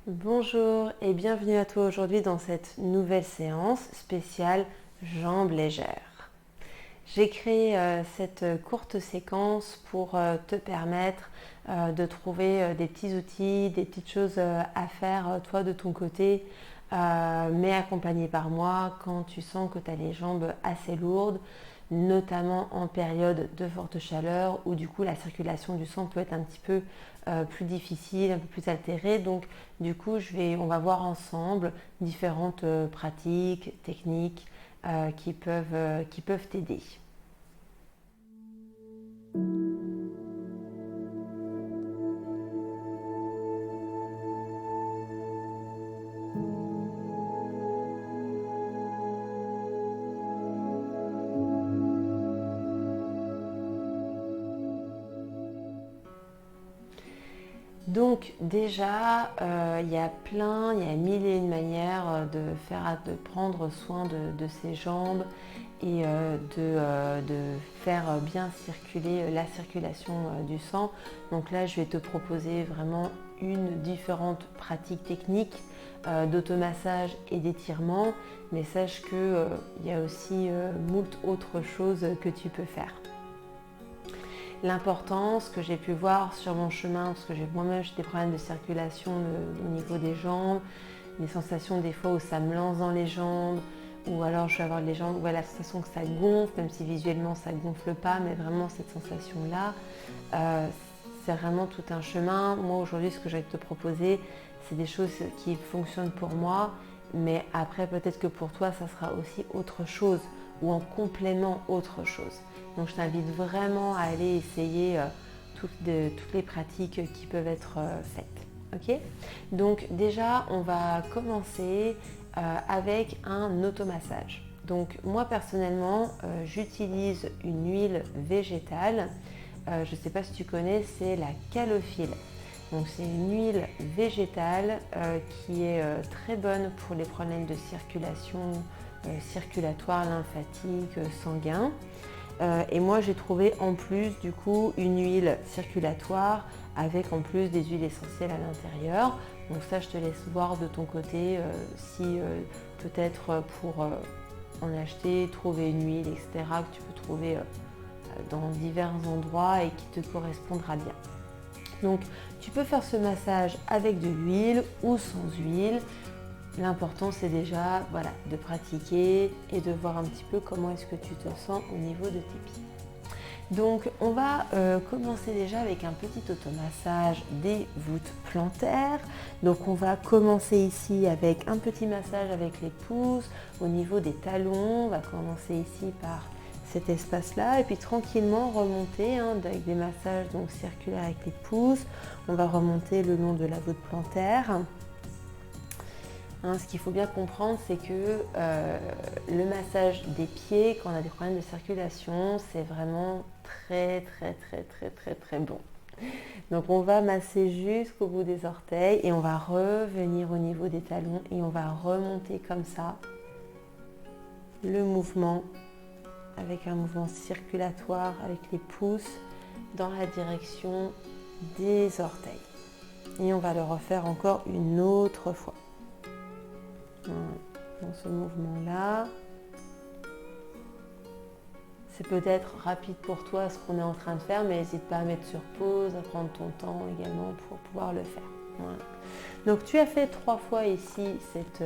Bonjour et bienvenue à toi aujourd'hui dans cette nouvelle séance spéciale jambes légères. J'ai créé cette courte séquence pour te permettre de trouver des petits outils, des petites choses à faire toi de ton côté, mais accompagné par moi quand tu sens que tu as les jambes assez lourdes, notamment en période de forte chaleur où du coup la circulation du sang peut être un petit peu plus difficile, un peu plus altérée. Donc du coup on va voir ensemble différentes pratiques, techniques qui peuvent t'aider. Donc déjà, il y a mille et une manières de prendre soin de ses jambes et de faire bien circuler la circulation du sang. Donc là, je vais te proposer vraiment une différente pratique technique d'automassage et d'étirement, mais sache que il y a aussi moult autres choses que tu peux faire. L'importance que j'ai pu voir sur mon chemin, parce que moi-même j'ai des problèmes de circulation au niveau des jambes, des sensations des fois où ça me lance dans les jambes, ou alors je vais avoir les jambes, la sensation que ça gonfle, même si visuellement ça gonfle pas, mais vraiment cette sensation-là, c'est vraiment tout un chemin. Moi aujourd'hui ce que je vais te proposer, c'est des choses qui fonctionnent pour moi, mais après peut-être que pour toi ça sera aussi autre chose, ou en complément autre chose. Donc je t'invite vraiment à aller essayer toutes les pratiques qui peuvent être faites. Ok. Donc déjà, on va commencer avec un automassage. Donc moi personnellement, j'utilise une huile végétale. Je ne sais pas si tu connais, c'est la calophylle. Donc c'est une huile végétale qui est très bonne pour les problèmes de circulation circulatoire, lymphatique, sanguin. Et moi j'ai trouvé en plus du coup une huile circulatoire avec en plus des huiles essentielles à l'intérieur. Donc ça je te laisse voir de ton côté si peut-être pour en acheter, trouver une huile, etc. que tu peux trouver dans divers endroits et qui te correspondra bien. Donc tu peux faire ce massage avec de l'huile ou sans huile. L'important c'est déjà de pratiquer et de voir un petit peu comment est-ce que tu te sens au niveau de tes pieds. Donc on va commencer déjà avec un petit automassage des voûtes plantaires. Donc on va commencer ici avec un petit massage avec les pouces au niveau des talons. On va commencer ici par cet espace-là et puis tranquillement remonter avec des massages donc circulaires avec les pouces. On va remonter le long de la voûte plantaire. Ce qu'il faut bien comprendre, c'est que le massage des pieds, quand on a des problèmes de circulation, c'est vraiment très bon. Donc on va masser jusqu'au bout des orteils et on va revenir au niveau des talons et on va remonter comme ça le mouvement avec un mouvement circulatoire avec les pouces dans la direction des orteils. Et on va le refaire encore une autre fois. Dans ce mouvement-là. C'est peut-être rapide pour toi ce qu'on est en train de faire, mais n'hésite pas à mettre sur pause, à prendre ton temps également pour pouvoir le faire. Voilà. Donc tu as fait 3 fois ici cette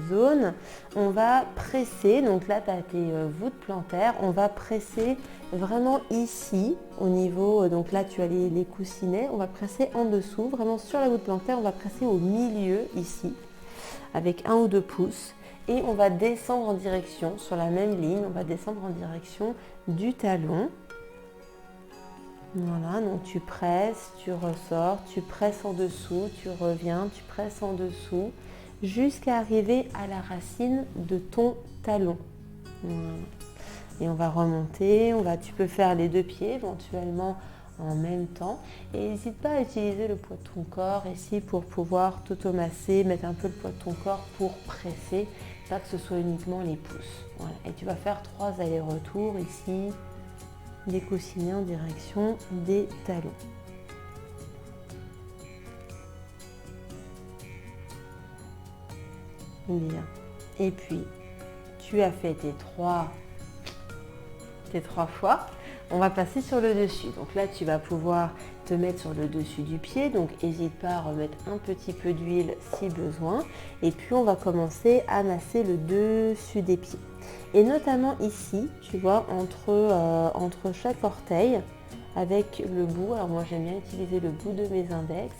zone. On va presser, donc là tu as tes voûtes plantaires, on va presser vraiment ici au niveau, donc là tu as les coussinets, on va presser en dessous, vraiment sur la voûte plantaire, on va presser au milieu ici, avec 1 ou 2 pouces. Et on va descendre en direction, sur la même ligne, on va descendre en direction du talon. Voilà, donc tu presses, tu ressors, tu presses en dessous, tu reviens, tu presses en dessous, jusqu'à arriver à la racine de ton talon. Voilà. Et on va remonter, tu peux faire les 2 pieds éventuellement en même temps. Et n'hésite pas à utiliser le poids de ton corps ici pour pouvoir t'automasser, mettre un peu le poids de ton corps pour presser, pas que ce soit uniquement les pouces. Voilà. Et tu vas faire 3 allers-retours ici, des coussinets en direction des talons. Bien. Et puis, tu as fait tes trois fois. On va passer sur le dessus. Donc là, tu vas pouvoir te mettre sur le dessus du pied. Donc, n'hésite pas à remettre un petit peu d'huile si besoin. Et puis, on va commencer à masser le dessus des pieds. Et notamment ici, tu vois, entre chaque orteil, avec le bout. Alors moi, j'aime bien utiliser le bout de mes index.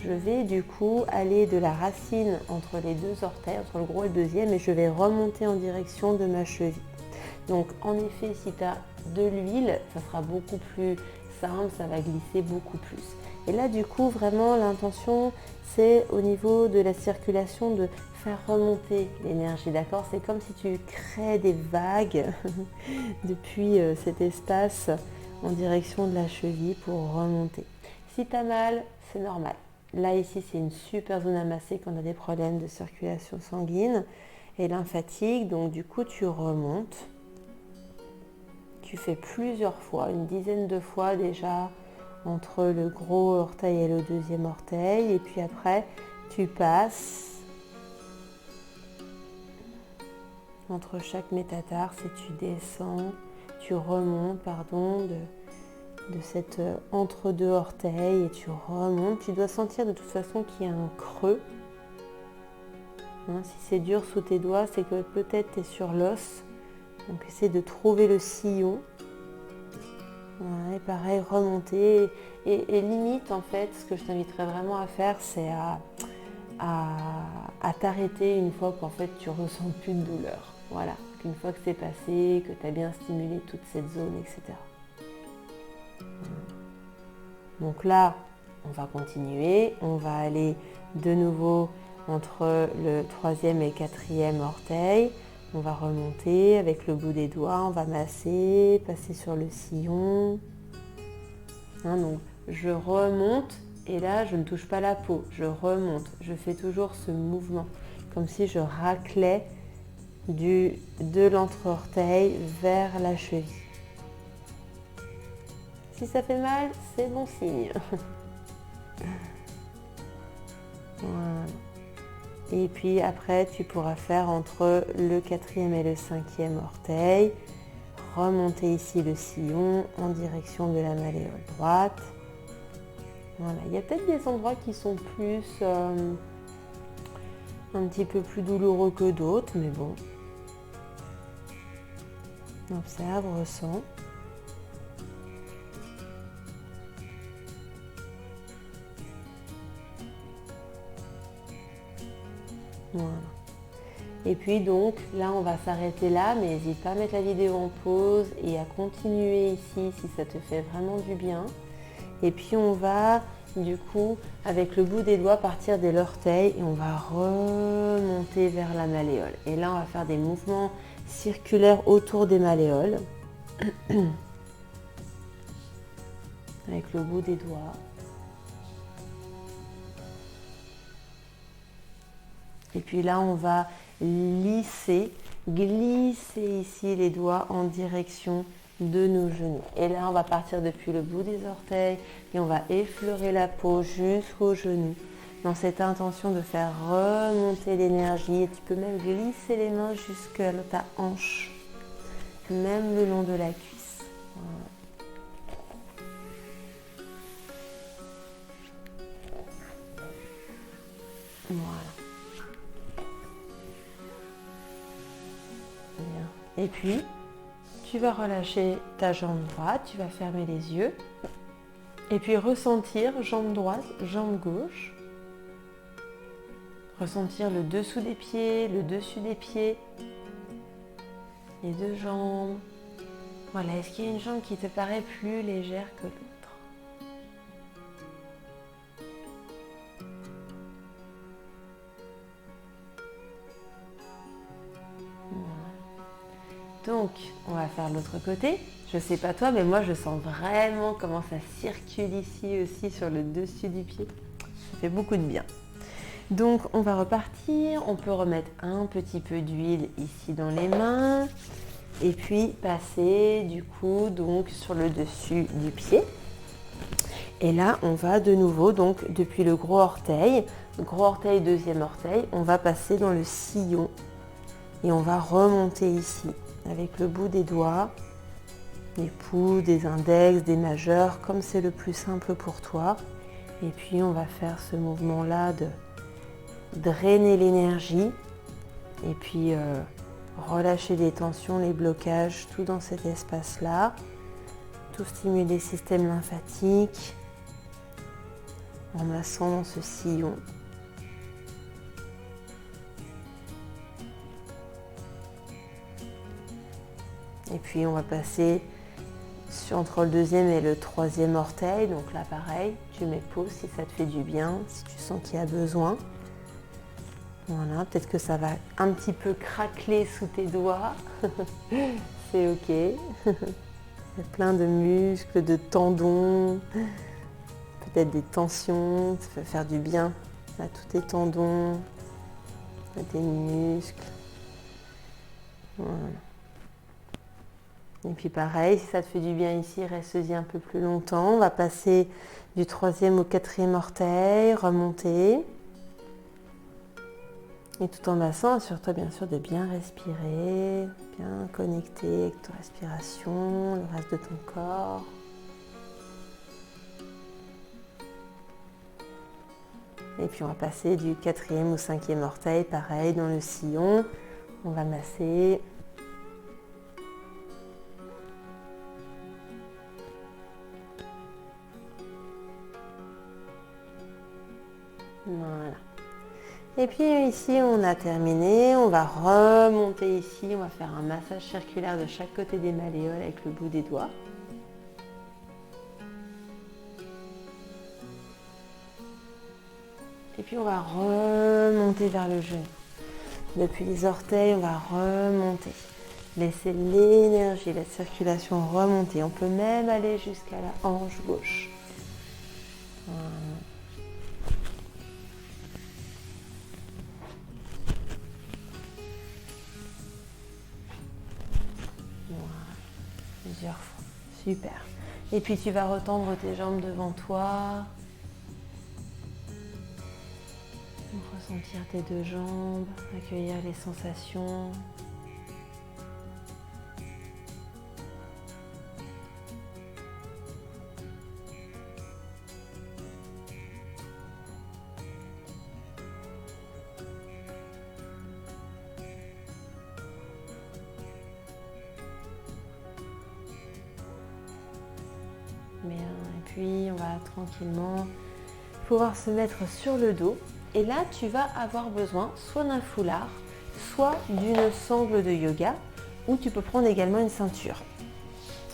Je vais du coup aller de la racine entre les deux orteils, entre le gros et le deuxième, et je vais remonter en direction de ma cheville. Donc en effet, si tu as de l'huile, ça sera beaucoup plus simple, ça va glisser beaucoup plus. Et là du coup, vraiment l'intention, c'est au niveau de la circulation de faire remonter l'énergie, d'accord? C'est comme si tu crées des vagues depuis cet espace en direction de la cheville pour remonter. Si tu as mal, c'est normal. Là ici, c'est une super zone à masser quand on a des problèmes de circulation sanguine et lymphatique. Donc du coup, tu remontes. Tu fais plusieurs fois, une dizaine de fois déjà entre le gros orteil et le deuxième orteil. Et puis après, tu passes entre chaque métatarse et tu descends, tu remontes, de cette entre-deux orteils et tu remontes. Tu dois sentir de toute façon qu'il y a un creux. Si c'est dur sous tes doigts, c'est que peut-être tu es sur l'os. Donc essaie de trouver le sillon. Voilà, et pareil, remonter. Et limite, en fait, ce que je t'inviterais vraiment à faire, c'est à t'arrêter une fois qu'en fait tu ressens plus de douleur. Voilà, qu'une fois que c'est passé, que tu as bien stimulé toute cette zone, etc. Donc là, on va continuer. On va aller de nouveau entre le troisième et quatrième orteil. On va remonter avec le bout des doigts, on va masser, passer sur le sillon. Donc je remonte et là je ne touche pas la peau, je remonte. Je fais toujours ce mouvement comme si je raclais de l'entre-orteil vers la cheville. Si ça fait mal, c'est bon signe. Voilà. Et puis après, tu pourras faire entre le quatrième et le cinquième orteil. Remonter ici le sillon en direction de la malléole droite. Voilà. Il y a peut-être des endroits qui sont plus un petit peu plus douloureux que d'autres, mais bon. Observe, ressens. Voilà. Et puis donc là on va s'arrêter là, mais n'hésite pas à mettre la vidéo en pause et à continuer ici si ça te fait vraiment du bien. Et puis on va du coup avec le bout des doigts partir de l'orteil et on va remonter vers la malléole. Et là on va faire des mouvements circulaires autour des malléoles avec le bout des doigts. Et puis là, on va glisser ici les doigts en direction de nos genoux. Et là, on va partir depuis le bout des orteils et on va effleurer la peau jusqu'aux genoux dans cette intention de faire remonter l'énergie. Et tu peux même glisser les mains jusqu'à ta hanche, même le long de la cuisse. Voilà. Voilà. Bien. Et puis, tu vas relâcher ta jambe droite, tu vas fermer les yeux. Et puis ressentir jambe droite, jambe gauche. Ressentir le dessous des pieds, le dessus des pieds. Les deux jambes. Voilà, est-ce qu'il y a une jambe qui te paraît plus légère que l'autre ? Donc, on va faire l'autre côté. Je ne sais pas toi, mais moi, je sens vraiment comment ça circule ici aussi sur le dessus du pied. Ça fait beaucoup de bien. Donc, on va repartir. On peut remettre un petit peu d'huile ici dans les mains. Et puis, passer du coup donc sur le dessus du pied. Et là, on va de nouveau, donc depuis le gros orteil, deuxième orteil, on va passer dans le sillon et on va remonter ici avec le bout des doigts, des pouces, des index, des majeurs, comme c'est le plus simple pour toi. Et puis on va faire ce mouvement-là de drainer l'énergie et puis relâcher les tensions, les blocages, tout dans cet espace-là. Tout stimuler le système lymphatique en massant dans ce sillon. Et puis on va passer entre le deuxième et le troisième orteil. Donc là pareil, tu mets pause si ça te fait du bien, si tu sens qu'il y a besoin. Voilà, peut-être que ça va un petit peu craqueler sous tes doigts. C'est ok. Il y a plein de muscles, de tendons, peut-être des tensions, ça peut faire du bien à tous tes tendons, à tes muscles. Voilà. Et puis pareil, si ça te fait du bien ici, reste-y un peu plus longtemps. On va passer du troisième au quatrième orteil, remonter. Et tout en massant, assure-toi bien sûr de bien respirer, bien connecter avec ta respiration, le reste de ton corps. Et puis on va passer du quatrième au cinquième orteil, pareil, dans le sillon. On va masser. Voilà. Et puis ici, on a terminé. On va remonter ici. On va faire un massage circulaire de chaque côté des malléoles avec le bout des doigts. Et puis, on va remonter vers le genou. Depuis les orteils, on va remonter. Laissez l'énergie, la circulation remonter. On peut même aller jusqu'à la hanche gauche. Voilà. Plusieurs fois. Super. Et puis tu vas retendre tes jambes devant toi. Ressentir tes deux jambes, accueillir les sensations. Bien, et puis on va tranquillement pouvoir se mettre sur le dos. Et là, tu vas avoir besoin soit d'un foulard, soit d'une sangle de yoga, ou tu peux prendre également une ceinture.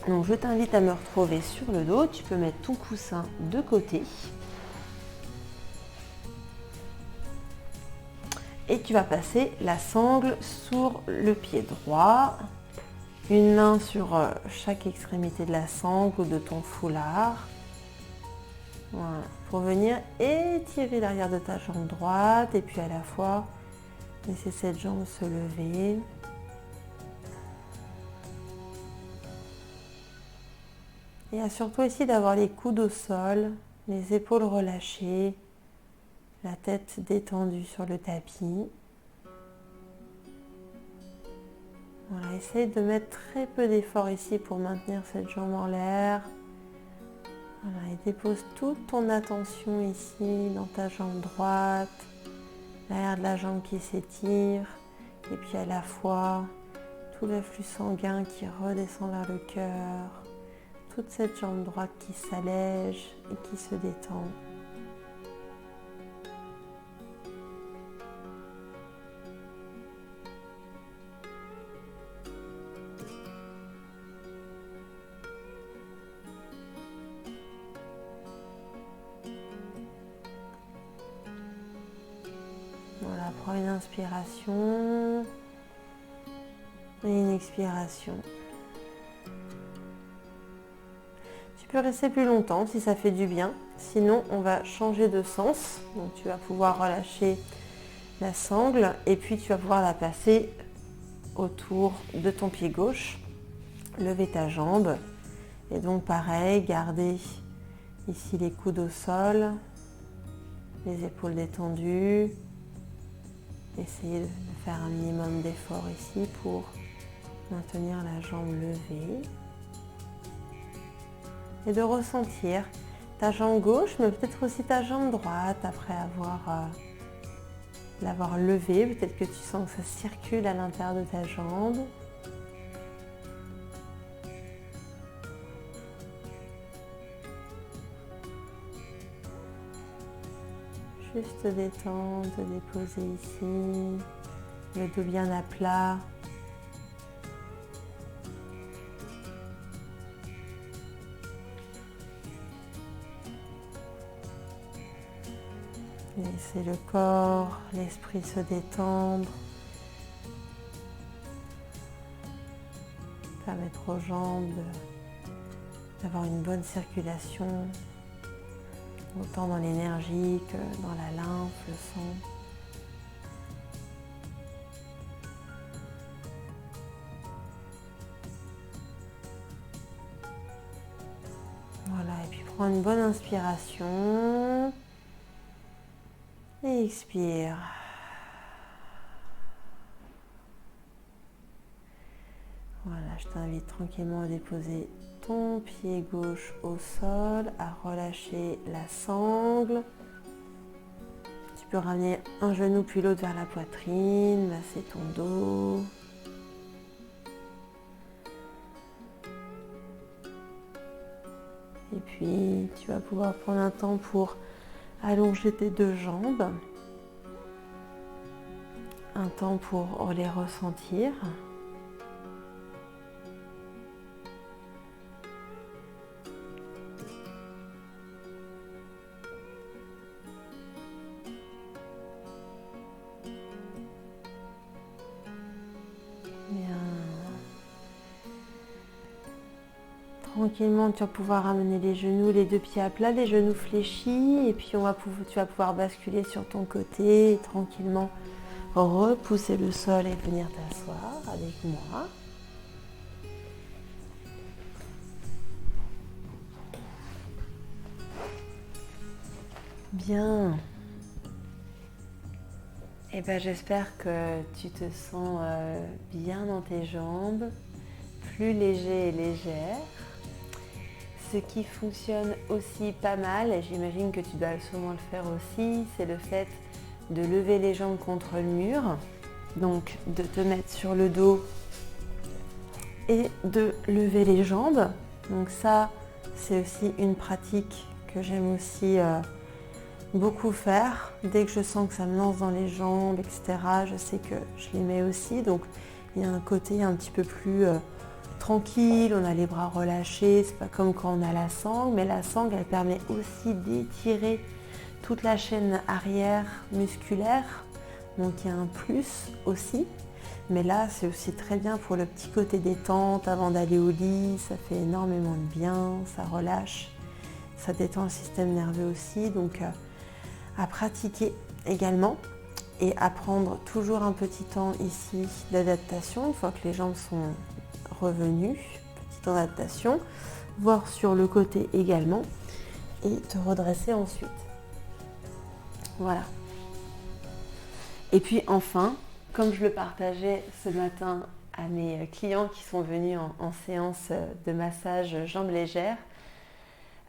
Donc je t'invite à me retrouver sur le dos. Tu peux mettre ton coussin de côté. Et tu vas passer la sangle sur le pied droit. Une main sur chaque extrémité de la sangle ou de ton foulard. Voilà, pour venir étirer l'arrière de ta jambe droite et puis à la fois laisser cette jambe se lever. Et assure-toi ici d'avoir les coudes au sol, les épaules relâchées, la tête détendue sur le tapis. Voilà, essaye de mettre très peu d'effort ici pour maintenir cette jambe en l'air. Voilà, et dépose toute ton attention ici dans ta jambe droite, l'arrière de la jambe qui s'étire, et puis à la fois tout le flux sanguin qui redescend vers le cœur, toute cette jambe droite qui s'allège et qui se détend. Voilà, prends une inspiration et une expiration. Tu peux rester plus longtemps si ça fait du bien. Sinon, on va changer de sens. Donc, tu vas pouvoir relâcher la sangle et puis tu vas pouvoir la passer autour de ton pied gauche. Lever ta jambe. Et donc, pareil, garder Ici les coudes au sol, les épaules détendues. Essayez de faire un minimum d'effort ici pour maintenir la jambe levée. Et de ressentir ta jambe gauche, mais peut-être aussi ta jambe droite après l'avoir levée. Peut-être que tu sens que ça circule à l'intérieur de ta jambe. Juste détendre, te déposer ici, le dos bien à plat. Laissez le corps, l'esprit se détendre. Permettre aux jambes d'avoir une bonne circulation, autant dans l'énergie que dans la lymphe, le sang. Voilà, et puis prends une bonne inspiration. Et expire. Voilà, je t'invite tranquillement à déposer ton pied gauche au sol, à relâcher la sangle. Tu peux ramener un genou puis l'autre vers la poitrine, masser ton dos. Et puis, tu vas pouvoir prendre un temps pour allonger tes deux jambes. Un temps pour les ressentir. Tranquillement, tu vas pouvoir ramener les genoux, les deux pieds à plat, les genoux fléchis, et puis tu vas pouvoir basculer sur ton côté et tranquillement repousser le sol et venir t'asseoir avec moi. Bien. Et ben, j'espère que tu te sens bien dans tes jambes, plus léger et légère. Ce qui fonctionne aussi pas mal, et j'imagine que tu dois sûrement le faire aussi, c'est le fait de lever les jambes contre le mur. Donc de te mettre sur le dos et de lever les jambes. Donc ça, c'est aussi une pratique que j'aime aussi beaucoup faire. Dès que je sens que ça me lance dans les jambes, etc., je sais que je les mets aussi. Donc il y a un côté un petit peu plus tranquille, on a les bras relâchés, c'est pas comme quand on a la sangle, mais la sangle elle permet aussi d'étirer toute la chaîne arrière musculaire, donc il y a un plus aussi. Mais là c'est aussi très bien pour le petit côté détente avant d'aller au lit, ça fait énormément de bien, ça relâche, ça détend le système nerveux aussi, donc à pratiquer également et à prendre toujours un petit temps ici d'adaptation une fois que les jambes sont revenus, petite adaptation, voir sur le côté également et te redresser ensuite. Voilà. Et puis enfin, comme je le partageais ce matin à mes clients qui sont venus en séance de massage jambes légères,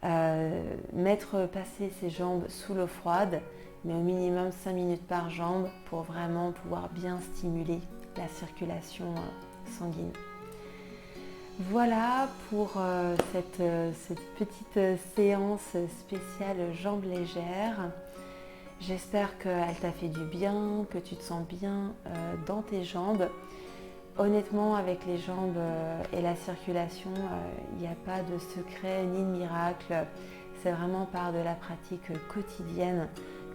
passer ses jambes sous l'eau froide, mais au minimum 5 minutes par jambe pour vraiment pouvoir bien stimuler la circulation sanguine. Voilà pour cette petite séance spéciale jambes légères. J'espère qu'elle t'a fait du bien, que tu te sens bien dans tes jambes. Honnêtement, avec les jambes et la circulation, il n'y a pas de secret ni de miracle. C'est vraiment par de la pratique quotidienne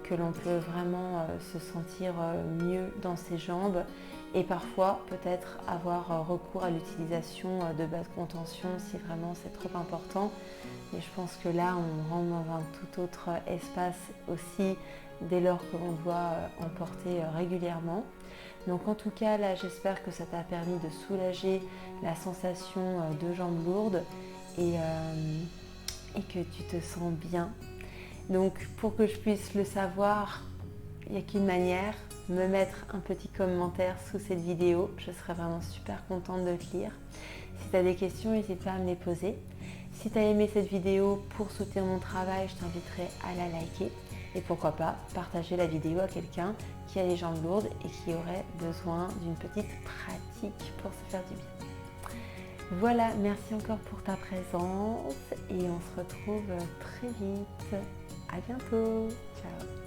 que l'on peut vraiment se sentir mieux dans ses jambes et parfois peut-être avoir recours à l'utilisation de bas de contention si vraiment c'est trop important. Mais je pense que là, on rentre dans un tout autre espace aussi dès lors que l'on doit en porter régulièrement. Donc en tout cas, là, j'espère que ça t'a permis de soulager la sensation de jambes lourdes et et que tu te sens bien. Donc pour que je puisse le savoir, il n'y a qu'une manière, me mettre un petit commentaire sous cette vidéo. Je serais vraiment super contente de te lire. Si tu as des questions, n'hésite pas à me les poser. Si tu as aimé cette vidéo pour soutenir mon travail, je t'inviterai à la liker. Et pourquoi pas partager la vidéo à quelqu'un qui a les jambes lourdes et qui aurait besoin d'une petite pratique pour se faire du bien. Voilà, merci encore pour ta présence et on se retrouve très vite. À bientôt. Ciao.